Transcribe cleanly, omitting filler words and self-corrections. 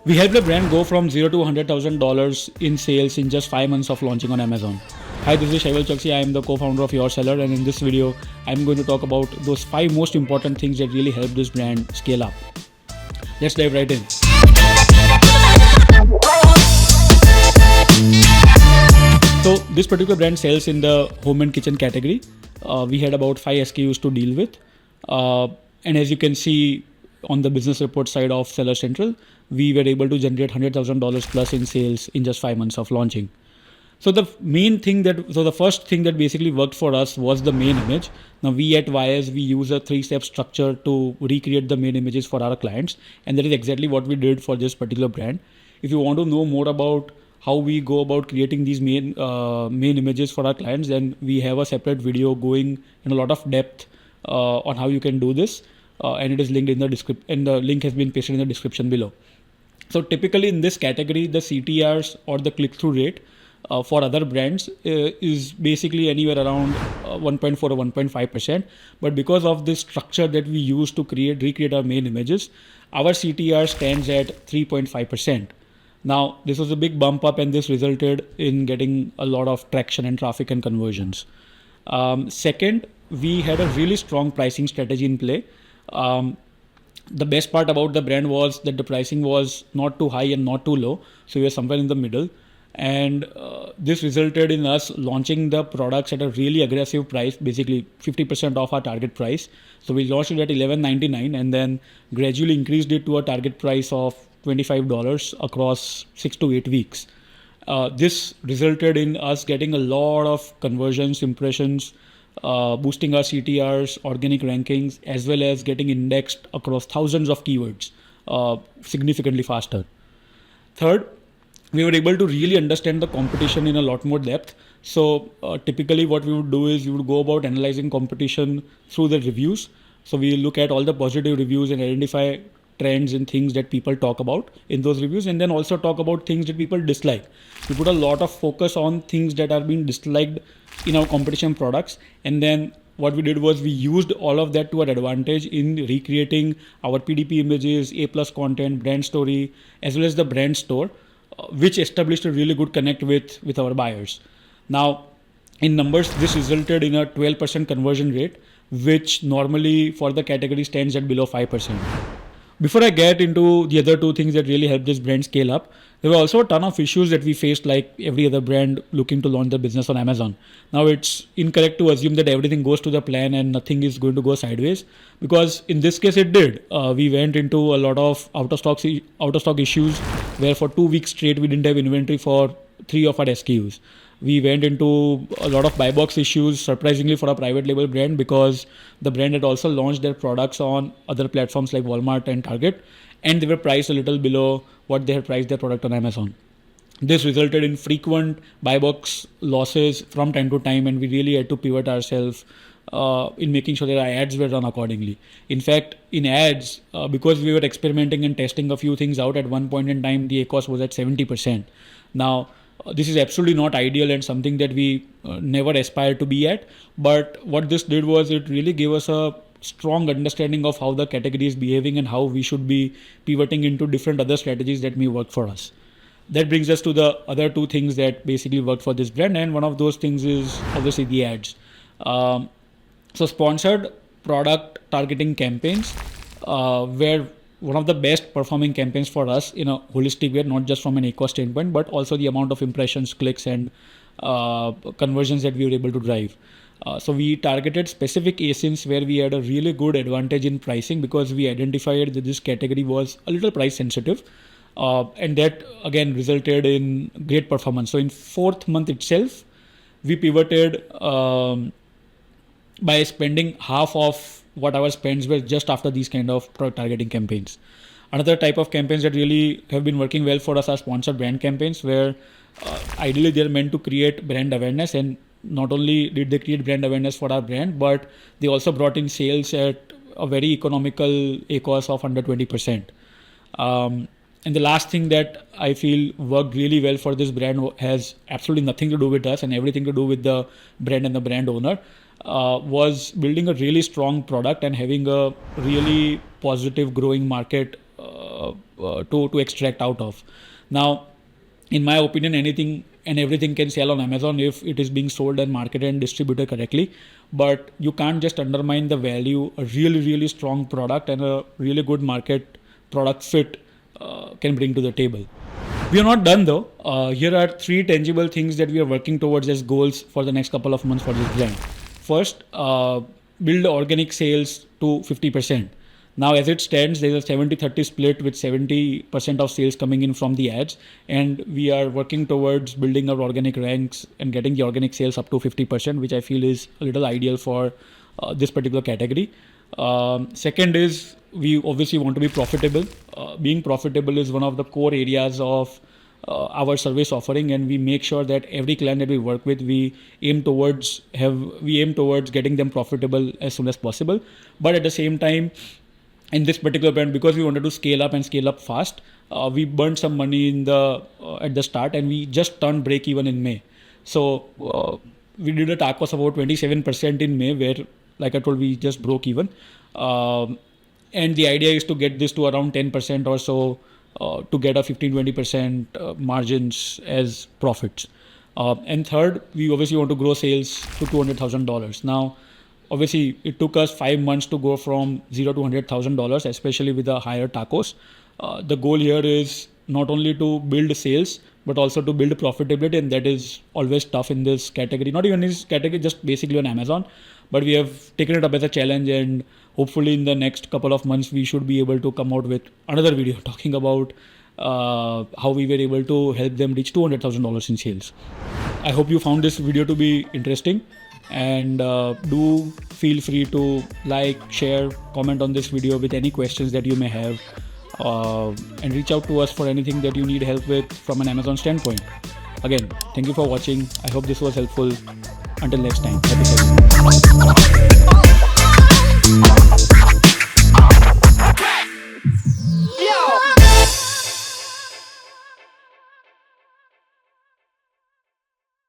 We helped the brand go from zero to $100,000 in sales in just 5 months of launching on Amazon. Hi, this is Shaival Choksi. I am the co-founder of Your Seller, and in this video, I'm going to talk about those 5 most important things that really help this brand scale up. Let's dive right in. So this particular brand sells in the home and kitchen category. We had about 5 SKUs to deal with. And as you can see on the business report side of Seller Central, we were able to generate $100,000 plus in sales in just 5 months of launching. So the first thing that basically worked for us was the main image. Now we at YS, we use a 3-step structure to recreate the main images for our clients. And that is exactly what we did for this particular brand. If you want to know more about how we go about creating these main images for our clients, then we have a separate video going in a lot of depth on how you can do this. And it is linked in the description, and the link has been pasted in the description below. So typically in this category, the CTRs or the click-through rate for other brands is basically anywhere around 1.4 or 1.5%. But because of this structure that we use to recreate our main images, our CTR stands at 3.5%. Now, this was a big bump up, and this resulted in getting a lot of traction and traffic and conversions. Second, we had a really strong pricing strategy in play. The best part about the brand was that the pricing was not too high and not too low. So we were somewhere in the middle. And this resulted in us launching the products at a really aggressive price, basically 50% off our target price. So we launched it at $11.99 and then gradually increased it to a target price of $25 across 6 to 8 weeks. This resulted in us getting a lot of conversions, impressions, boosting our CTRs, organic rankings, as well as getting indexed across thousands of keywords significantly faster. Third, we were able to really understand the competition in a lot more depth. So typically what we would do is we would go about analyzing competition through the reviews. So we look at all the positive reviews and identify trends and things that people talk about in those reviews, and then also talk about things that people dislike. We put a lot of focus on things that are being disliked in our competition products, and then what we did was we used all of that to our advantage in recreating our PDP images, A+ content, brand story, as well as the brand store, which established a really good connect with our buyers. Now, in numbers, this resulted in a 12% conversion rate, which normally for the category stands at below 5%. Before I get into the other two things that really helped this brand scale up, there were also a ton of issues that we faced like every other brand looking to launch their business on Amazon. Now, it's incorrect to assume that everything goes to the plan and nothing is going to go sideways, because in this case it did. We went into a lot of out of stock issues where for 2 weeks straight we didn't have inventory for 3 of our SKUs. We went into a lot of buy box issues, surprisingly, for a private label brand, because the brand had also launched their products on other platforms like Walmart and Target, and they were priced a little below what they had priced their product on Amazon. This resulted in frequent buy box losses from time to time, and we really had to pivot ourselves in making sure that our ads were run accordingly. In fact, in ads, because we were experimenting and testing a few things out, at one point in time, the ACoS was at 70%. Now, this is absolutely not ideal and something that we never aspire to be at. But what this did was it really gave us a strong understanding of how the category is behaving and how we should be pivoting into different other strategies that may work for us. That brings us to the other two things that basically worked for this brand. And one of those things is obviously the ads. So sponsored product targeting campaigns were one of the best performing campaigns for us in a holistic way, not just from an ACoS standpoint, but also the amount of impressions, clicks, and conversions that we were able to drive. So we targeted specific ASINs where we had a really good advantage in pricing, because we identified that this category was a little price sensitive. And that again resulted in great performance. So in 4th month itself, we pivoted by spending half of what our spends were just after these kind of product targeting campaigns. Another type of campaigns that really have been working well for us are sponsored brand campaigns, where ideally they're meant to create brand awareness. And not only did they create brand awareness for our brand, but they also brought in sales at a very economical ACoS of under 20%. And the last thing that I feel worked really well for this brand has absolutely nothing to do with us and everything to do with the brand and the brand owner, was building a really strong product and having a really positive growing market to extract out of. Now, in my opinion, anything and everything can sell on Amazon if it is being sold and marketed and distributed correctly. But you can't just undermine the value a really, really strong product and a really good market product fit can bring to the table. We are not done though. Here are 3 tangible things that we are working towards as goals for the next couple of months for this brand. First, build organic sales to 50%. Now, as it stands, there is a 70-30 split with 70% of sales coming in from the ads. And we are working towards building our organic ranks and getting the organic sales up to 50%, which I feel is a little ideal for this particular category. Second is we obviously want to be profitable. Being profitable is one of the core areas of our service offering, and we make sure that every client that we work with, we aim towards getting them profitable as soon as possible. But at the same time, in this particular brand, because we wanted to scale up and scale up fast, we burned some money in the at the start, and we just turned break even in May. So we did a tacos about 27% in May, where, like I told, we just broke even. And the idea is to get this to around 10% or so, to get a 15-20% margins as profits. And third, we obviously want to grow sales to $200,000. Now, obviously, it took us 5 months to go from $0 to $100,000, especially with the higher tacos. The goal here is not only to build sales, but also to build profitability, and that is always tough in this category. Not even in this category, just basically on Amazon. But we have taken it up as a challenge, and hopefully in the next couple of months, we should be able to come out with another video talking about how we were able to help them reach $200,000 in sales. I hope you found this video to be interesting, and do feel free to like, share, comment on this video with any questions that you may have, and reach out to us for anything that you need help with from an Amazon standpoint. Again, thank you for watching. I hope this was helpful. Until next time, happy selling.